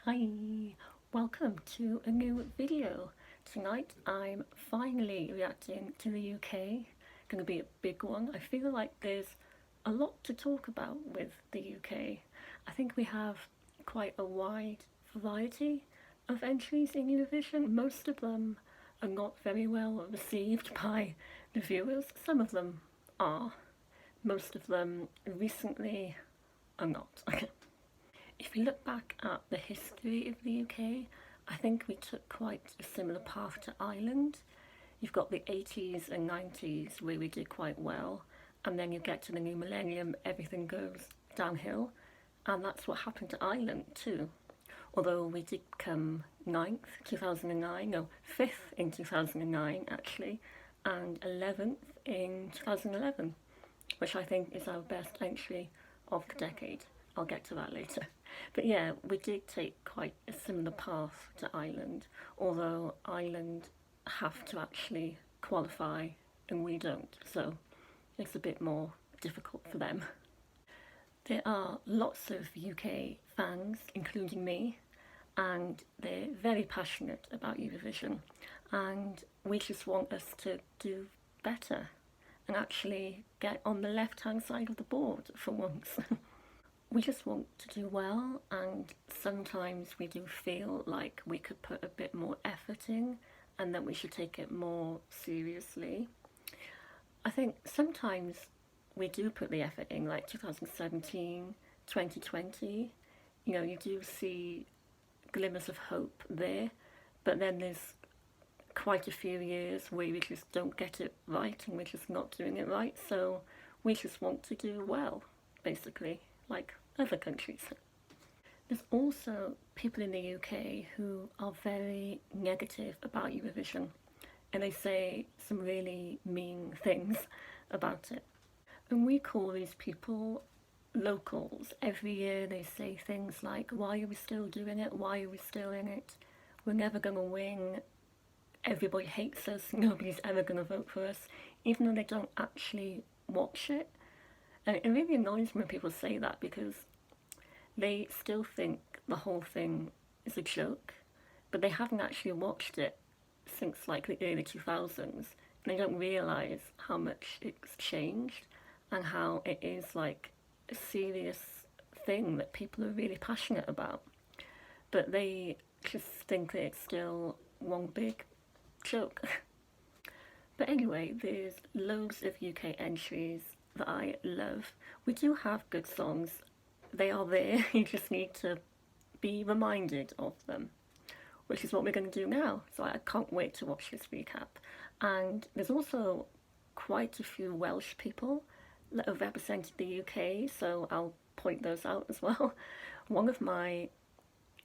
Hi, welcome to a new video. Tonight I'm finally reacting to the UK. Gonna be a big one. I feel like there's a lot to talk about with the UK. I think we have quite a wide variety of entries in Eurovision. Most of them are not very well received by the viewers. Some of them are. Most of them recently are not. If you look back at the history of the UK, I think we took quite a similar path to Ireland. You've got the 80s and 90s where we did quite well, and then you get to the new millennium, everything goes downhill, and that's what happened to Ireland too. Although we did come ninth, 2009, no, 5th in 2009 actually, and 11th in 2011, which I think is our best entry of the decade. I'll get to that later. But yeah, we did take quite a similar path to Ireland, although Ireland have to actually qualify and we don't, so it's a bit more difficult for them. There are lots of UK fans, including me, and they're very passionate about Eurovision, and we just want us to do better and actually get on the left hand side of the board for once. We just want to do well, and sometimes we do feel like we could put a bit more effort in and that we should take it more seriously. I think sometimes we do put the effort in, like 2017, 2020, you do see glimmers of hope there, but then there's quite a few years where we just don't get it right and we're just not doing it right, so we just want to do well, basically, like other countries. There's also people in the UK who are very negative about Eurovision, and they say some really mean things about it. And we call these people locals. Every year they say things like, why are we still doing it? Why are we still in it? We're never going to win. Everybody hates us. Nobody's ever going to vote for us, even though they don't actually watch it. And it really annoys me when people say that, because they still think the whole thing is a joke, but they haven't actually watched it since like the early 2000s, and they don't realise how much it's changed and how it is like a serious thing that people are really passionate about. But they just think that it's still one big joke. But anyway, there's loads of UK entries that I love. We do have good songs. They are there, you just need to be reminded of them, which is what we're going to do now. So I can't wait to watch this recap. And there's also quite a few Welsh people that have represented the UK, so I'll point those out as well. One of my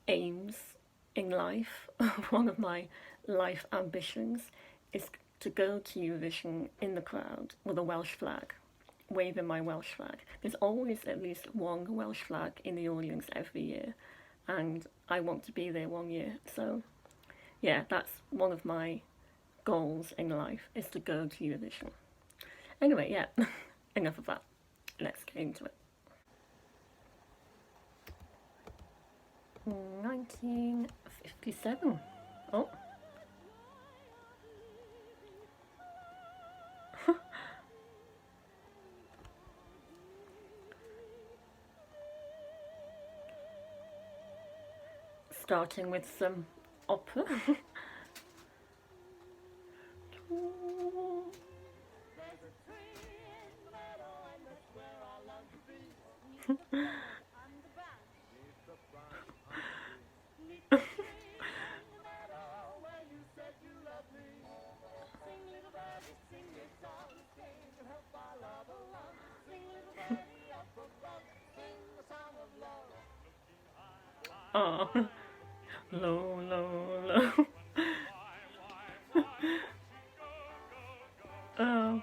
aims in life, one of my life ambitions, is to go to Eurovision in the crowd with a Welsh flag, waving my Welsh flag. There's always at least one Welsh flag in the audience every year, and I want to be there one year. So yeah, that's one of my goals in life, is to go to Eurovision. Anyway, yeah, enough of that. Let's get into it. 1957. Oh. Starting with some opera. Oh, low, low, low. Oh.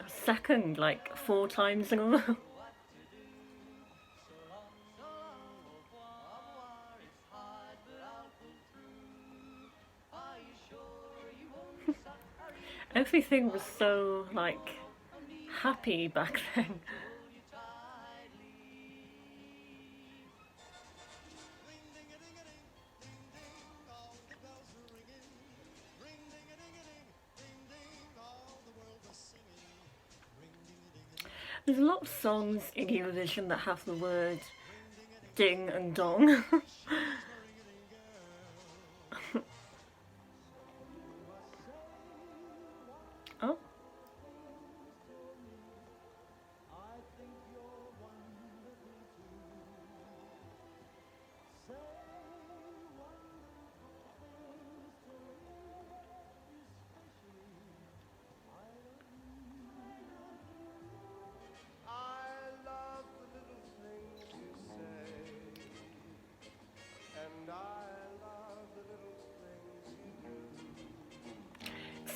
Second, like 4 times in a row. Everything was so, like, happy back then. There's a lot of songs in Eurovision that have the word ding and dong. Oh,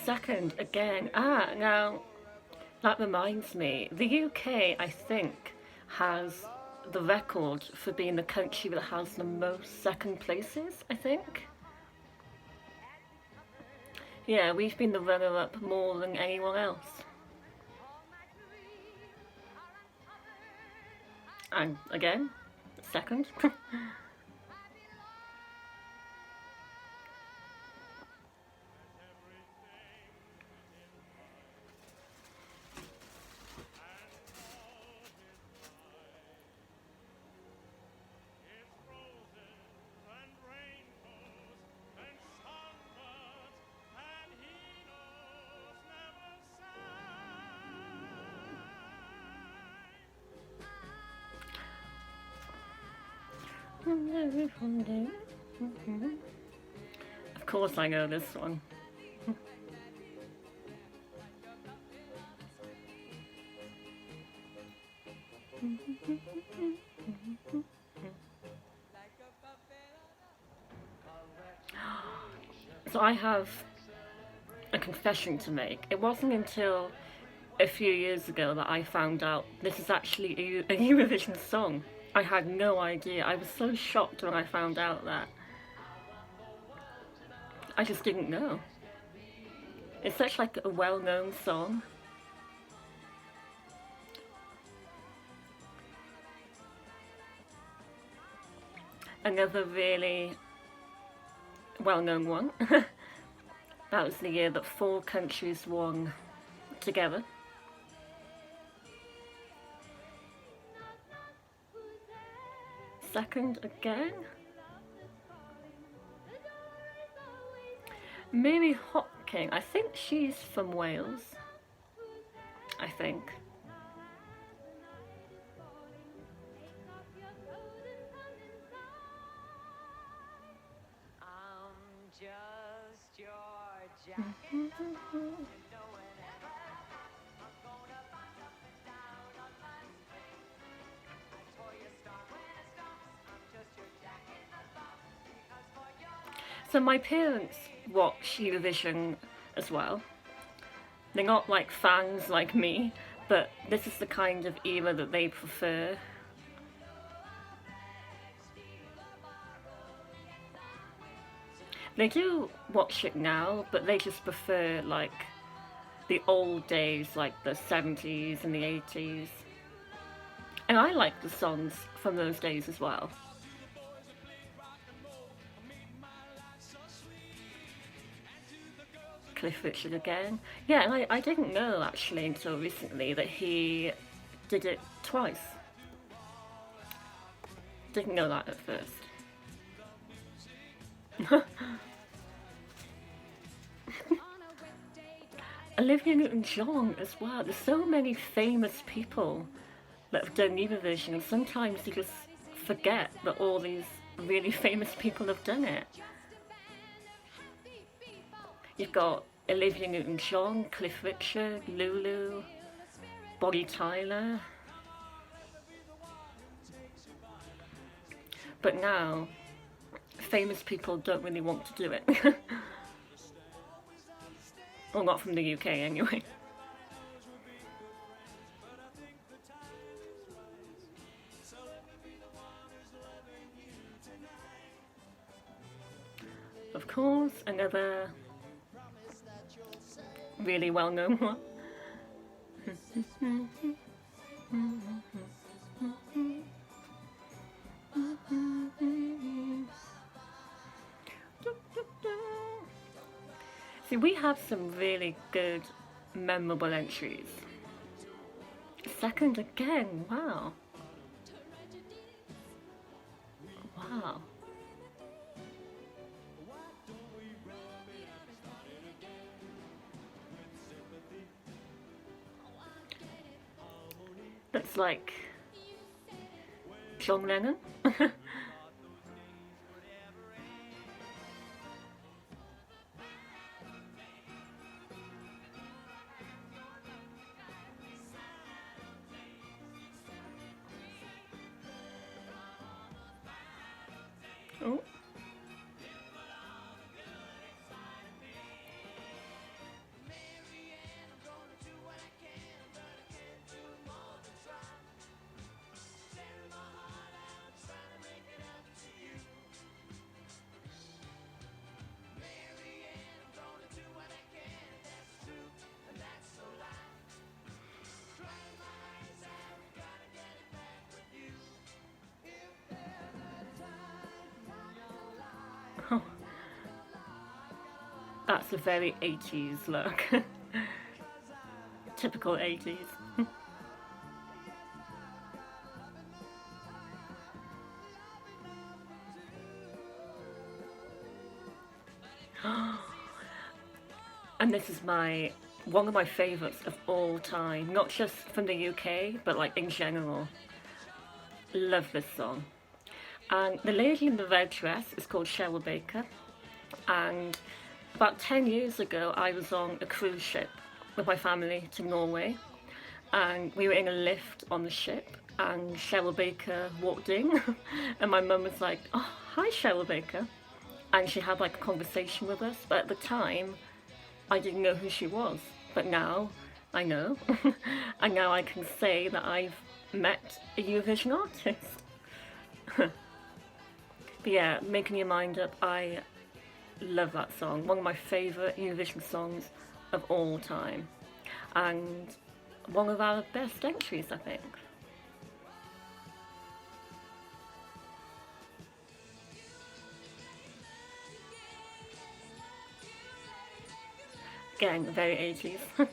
second again. Now that reminds me, the UK, I think, has the record for being the country that has the most second places, I think. Yeah, we've been the runner-up more than anyone else. And again, second. Of course I know this one. So I have a confession to make. It wasn't until a few years ago that I found out this is actually a Eurovision song. I had no idea. I was so shocked when I found out that. I just didn't know. It's such like a well-known song. Another really well-known one. That was the year that 4 countries won together. Second again. Maybe Hopking. I think she's from Wales. I think. So my parents watch Eurovision as well. They're not like fans like me, but this is the kind of era that they prefer. They do watch it now, but they just prefer like the old days, like the 70s and the 80s. And I like the songs from those days as well. Cliff Richard again. Yeah, and I didn't know actually until recently that he did it twice. Didn't know that at first. Olivia Newton-John as well. There's so many famous people that have done Eurovision, and sometimes you just forget that all these really famous people have done it. You've got Olivia Newton-John, Cliff Richard, Lulu, Bonnie Tyler. But now, famous people don't really want to do it. Well, not from the UK anyway. Of course, another really well known one. See, we have some really good, memorable entries. Second again, wow. Wow. That's like John Lennon. Oh. Oh. That's a very 80s look. Typical 80s. And this is one of my favourites of all time, not just from the UK, but like in general. Love this song. And the lady in the red dress is called Cheryl Baker. And about 10 years ago, I was on a cruise ship with my family to Norway. And we were in a lift on the ship, and Cheryl Baker walked in. And my mum was like, "Oh, hi, Cheryl Baker." And she had like a conversation with us. But at the time, I didn't know who she was. But now I know. And now I can say that I've met a Eurovision artist. But yeah, Making Your Mind Up, I love that song. One of my favourite Eurovision songs of all time. And one of our best entries, I think. Again, very 80s.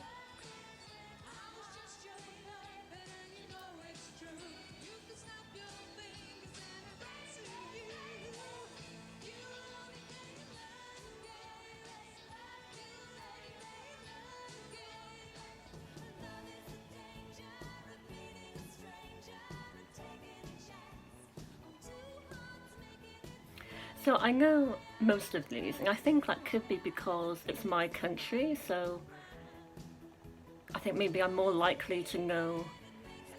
So I know most of these, and I think that could be because it's my country, so I think maybe I'm more likely to know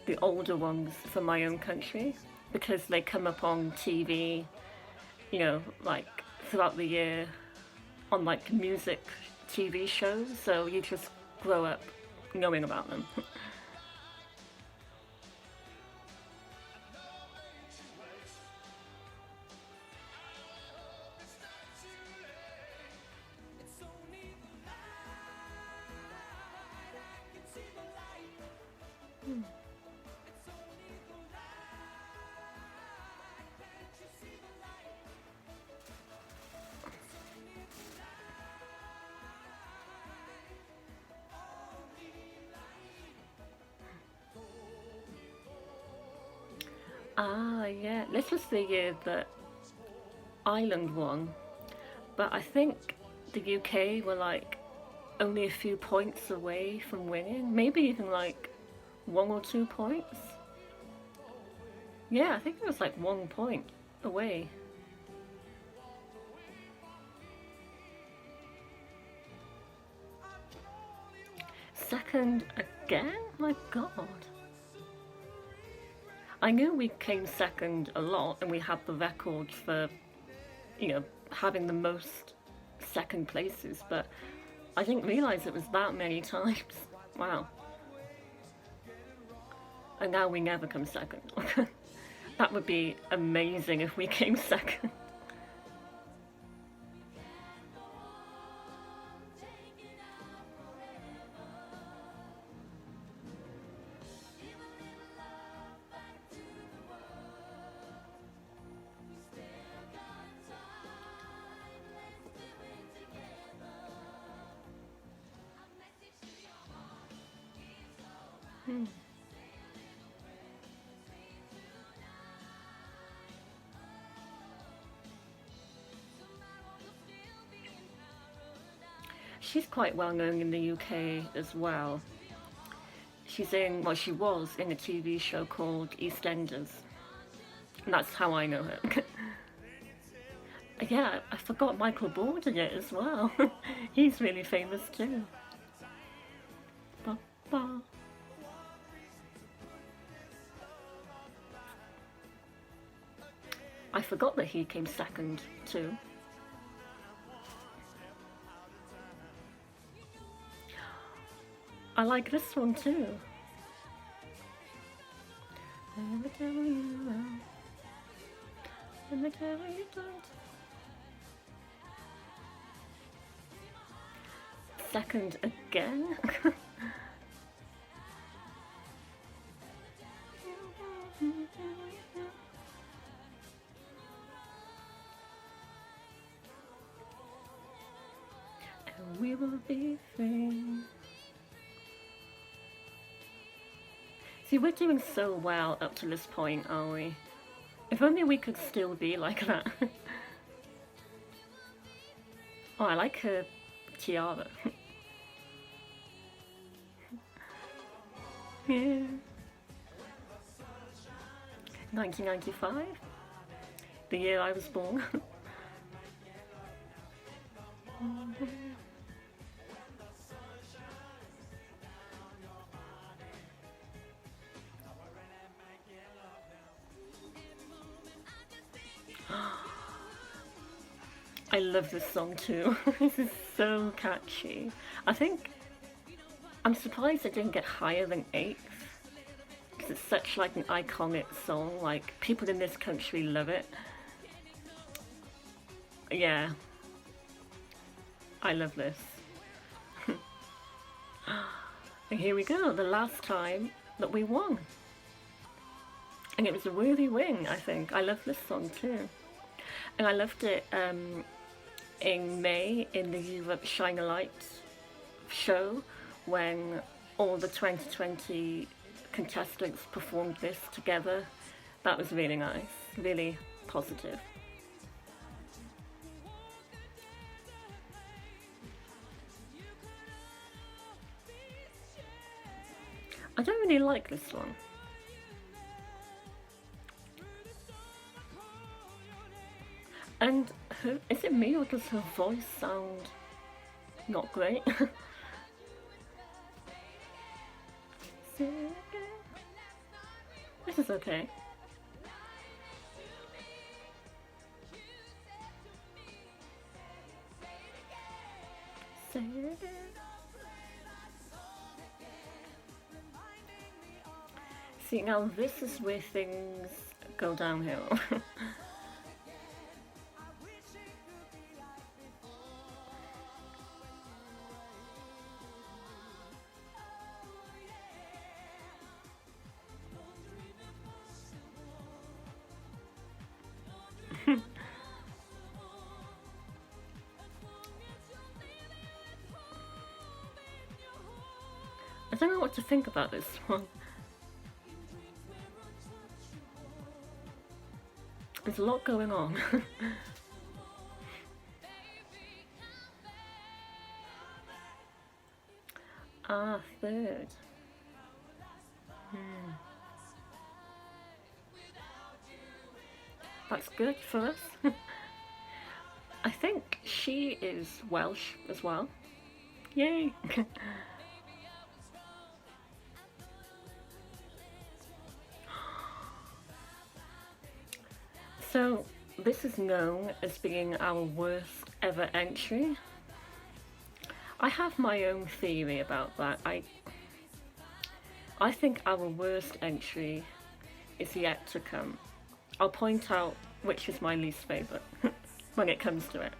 the older ones from my own country because they come up on TV, like throughout the year on like music TV shows, so you just grow up knowing about them. Ah, yeah, this was the year that Ireland won, but I think the UK were like only a few points away from winning, maybe even like 1 or 2 points. Yeah, I think it was like 1 point away. Second again? My god. I knew we came second a lot and we had the record for, having the most second places, but I didn't realise it was that many times. Wow. And now we never come second. That would be amazing if we came second. Hmm. She's quite well known in the UK as well. She's in, well, she was in a TV show called EastEnders. And that's how I know her. Yeah, I forgot Michael Ball did it as well. He's really famous too. Ba, ba. I forgot that he came second too. I like this one too. Never tell you well. Never tell you don't. Second again? And we will be free. See, we're doing so well up to this point, aren't we? If only we could still be like that. Oh, I like her tiara. Yeah. 1995? The year I was born. I love this song too. This is so catchy. I think I'm surprised it didn't get higher than 8th because it's such like an iconic song. Like people in this country love it. Yeah, I love this. And here we go, the last time that we won. And it was a worthy win, I think. I love this song too. And I loved it in May in the Europe Shine a Light show when all the 2020 contestants performed this together. That was really nice, really positive. I don't really like this one. And is it me or does her voice sound not great? This is okay. See, now this is where things go downhill. I don't know what to think about this one. There's a lot going on. Ah, third. That's good for us. I think she is Welsh as well. Yay! So, this is known as being our worst ever entry. I have my own theory about that. I think our worst entry is yet to come. I'll point out which is my least favourite when it comes to it.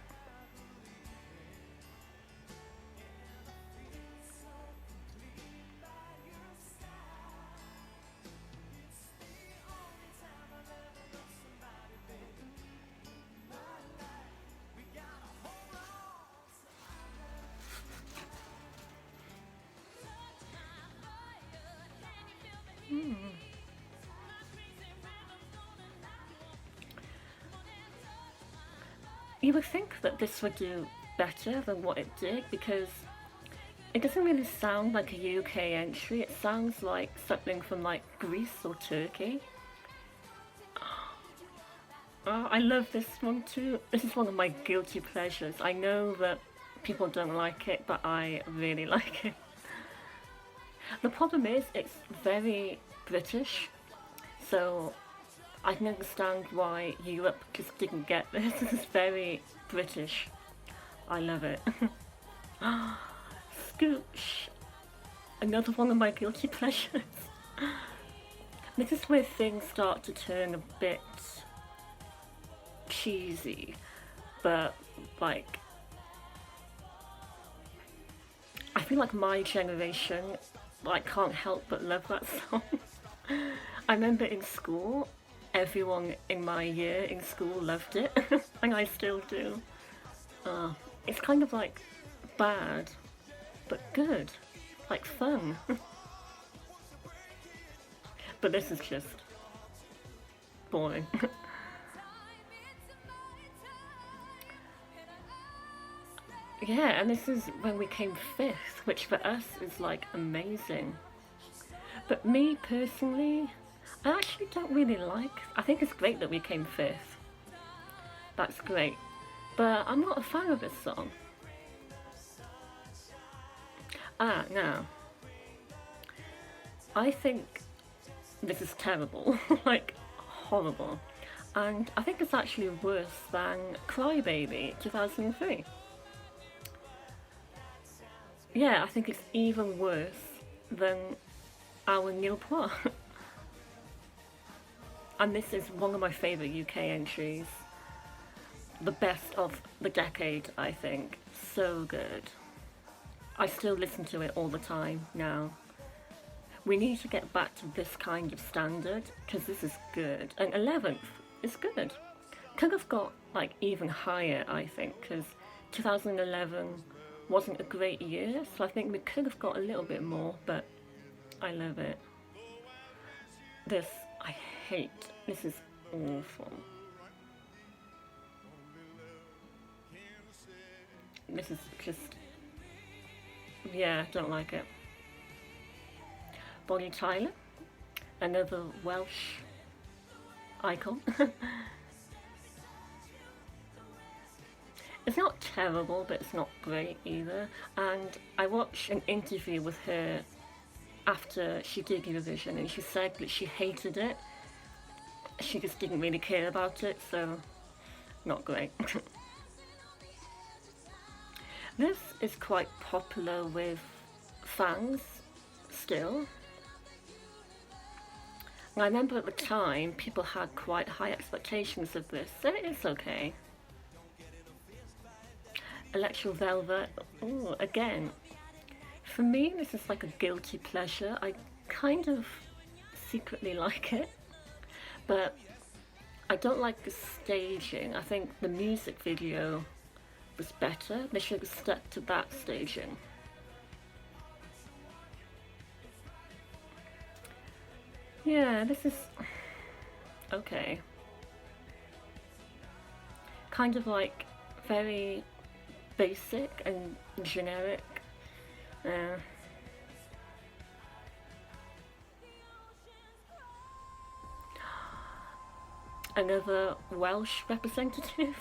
you would think that this would do better than what it did because it doesn't really sound like a UK entry. It sounds like something from like Greece or Turkey. Oh, I love this one too. This is one of my guilty pleasures. I know that people don't like it, but I really like it. The problem is it's very British, so I can understand why Europe just didn't get this. This is very British. I love it. Scooch. Another one of my guilty pleasures. This is where things start to turn a bit cheesy, but like I feel like my generation like can't help but love that song. I remember in school, everyone in my year in school loved it, and I still do. It's kind of like bad, but good, like fun. But this is just boring. Yeah, and this is when we came fifth, which for us is like amazing. But me personally, I actually don't really like. I think it's great that we came fifth. That's great. But I'm not a fan of this song. Now. I think this is terrible. Like, horrible. And I think it's actually worse than Crybaby 2003. Yeah, I think it's even worse than our Nil Poir. And this is one of my favourite UK entries. The best of the decade, I think. So good. I still listen to it all the time now. We need to get back to this kind of standard, because this is good. And 11th is good. Could have got like even higher, I think, because 2011 wasn't a great year, so I think we could have got a little bit more, but I love it. This, I hate. This is awful. This is just, yeah, don't like it. Bonnie Tyler, another Welsh icon. It's not terrible, but it's not great either. And I watched an interview with her after she did Eurovision, and she said that she hated it. She just didn't really care about it, so not great. This is quite popular with fans still. And I remember at the time people had quite high expectations of this, so it's okay. Electro Velvet, ooh, again, for me this is like a guilty pleasure. I kind of secretly like it, but I don't like the staging. I think the music video was better. They should have stuck to that staging. Yeah, this is okay. Kind of like very basic and generic. Another Welsh representative.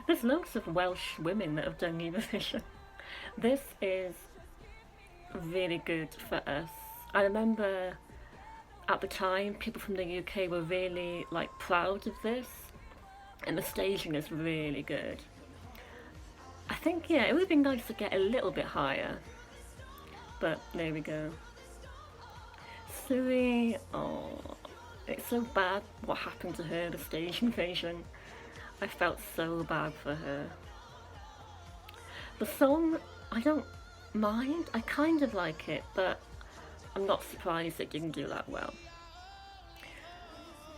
There's loads of Welsh women that have done Eurovision. This is really good for us. I remember at the time people from the UK were really like proud of this, and the staging is really good. I think, yeah, it would have been nice to get a little bit higher, but there we go. Suri, oh, it's so bad what happened to her, the stage invasion. I felt so bad for her. The song, I don't mind, I kind of like it, but I'm not surprised it didn't do that well.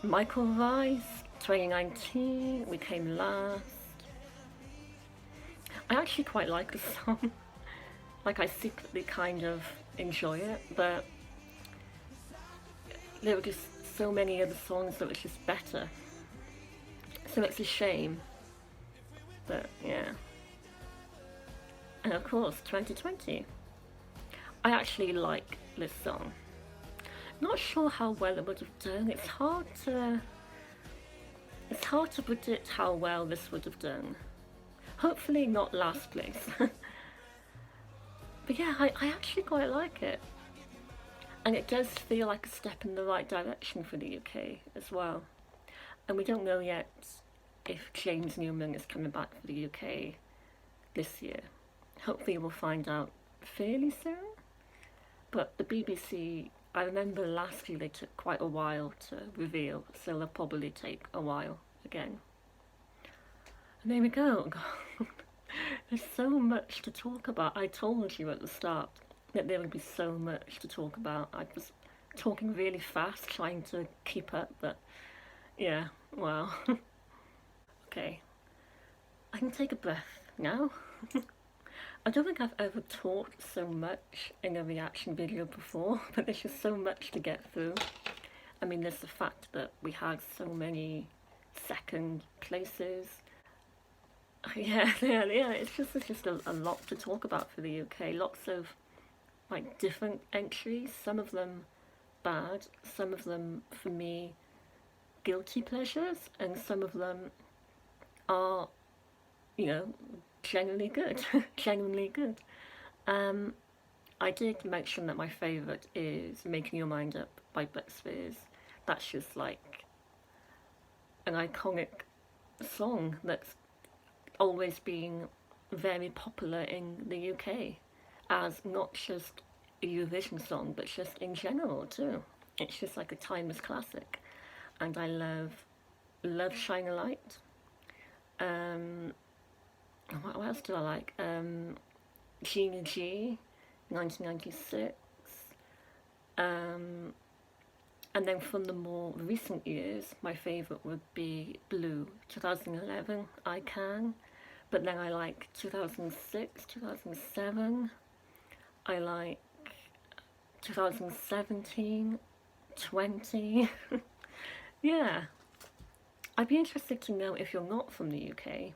Michael Rice, 2019, we came last. I actually quite like the song. Like, I secretly kind of enjoy it, but there were just so many other songs that were just better. So it's a shame. but yeah. And of course, 2020. I actually like this song. Not sure how well it would have done. It's hard to predict how well this would have done. Hopefully not last place. But yeah, I actually quite like it. And it does feel like a step in the right direction for the UK as well. And we don't know yet if James Newman is coming back for the UK this year. Hopefully we'll find out fairly soon. But the BBC, I remember last year they took quite a while to reveal, so they'll probably take a while again. And there we go. There's so much to talk about. I told you at the start that there would be so much to talk about. I was talking really fast, trying to keep up, but yeah, wow. Okay, I can take a breath now. I don't think I've ever talked so much in a reaction video before, but there's just so much to get through. I mean, there's the fact that we had so many second places. Yeah, it's just a lot to talk about for the UK. Lots of like different entries, some of them bad, some of them for me guilty pleasures, and some of them are, you know, genuinely good. Genuinely good. I did mention that my favourite is Making Your Mind Up by Britney Spears. That's just like an iconic song that's always been very popular in the UK as not just a Eurovision song, but just in general too. It's just like a timeless classic, and I love Shine a Light. What else do I like? Gina G, 1996. And then from the more recent years, my favourite would be Blue, 2011, I Can. But then I like 2006, 2007. I like 2017, 20. Yeah. I'd be interested to know, if you're not from the UK,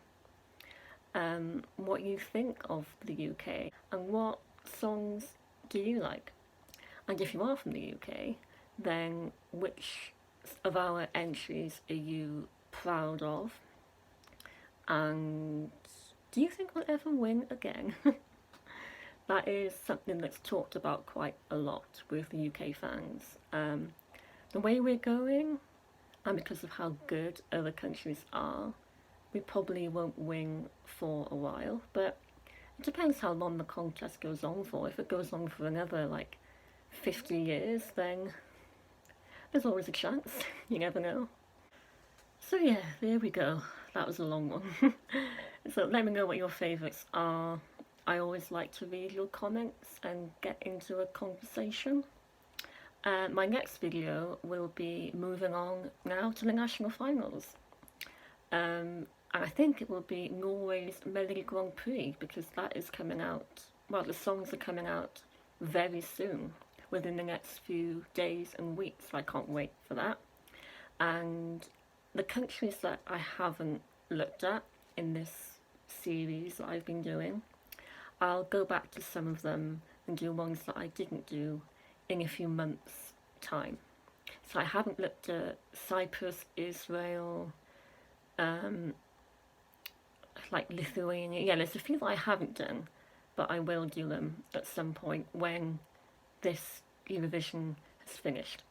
what you think of the UK and what songs do you like. And if you are from the UK, then which of our entries are you proud of? And do you think we'll ever win again? That is something that's talked about quite a lot with the UK fans. The way we're going, and because of how good other countries are, we probably won't win for a while, but it depends how long the contest goes on for. If it goes on for another like 50 years, then there's always a chance. You never know. So yeah, there we go. That was a long one. So let me know what your favourites are. I always like to read your comments and get into a conversation. My next video will be moving on now to the national finals. And I think it will be Norway's Melody Grand Prix, because that is coming out, well, the songs are coming out very soon, within the next few days and weeks. I can't wait for that. And the countries that I haven't looked at in this series that I've been doing, I'll go back to some of them and do ones that I didn't do in a few months' time. So I haven't looked at Cyprus, Israel, like Lithuania. Yeah, there's a few that I haven't done, but I will do them at some point when this Eurovision has finished.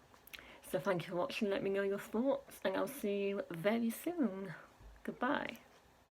So thank you for watching, let me know your thoughts, and I'll see you very soon. Goodbye.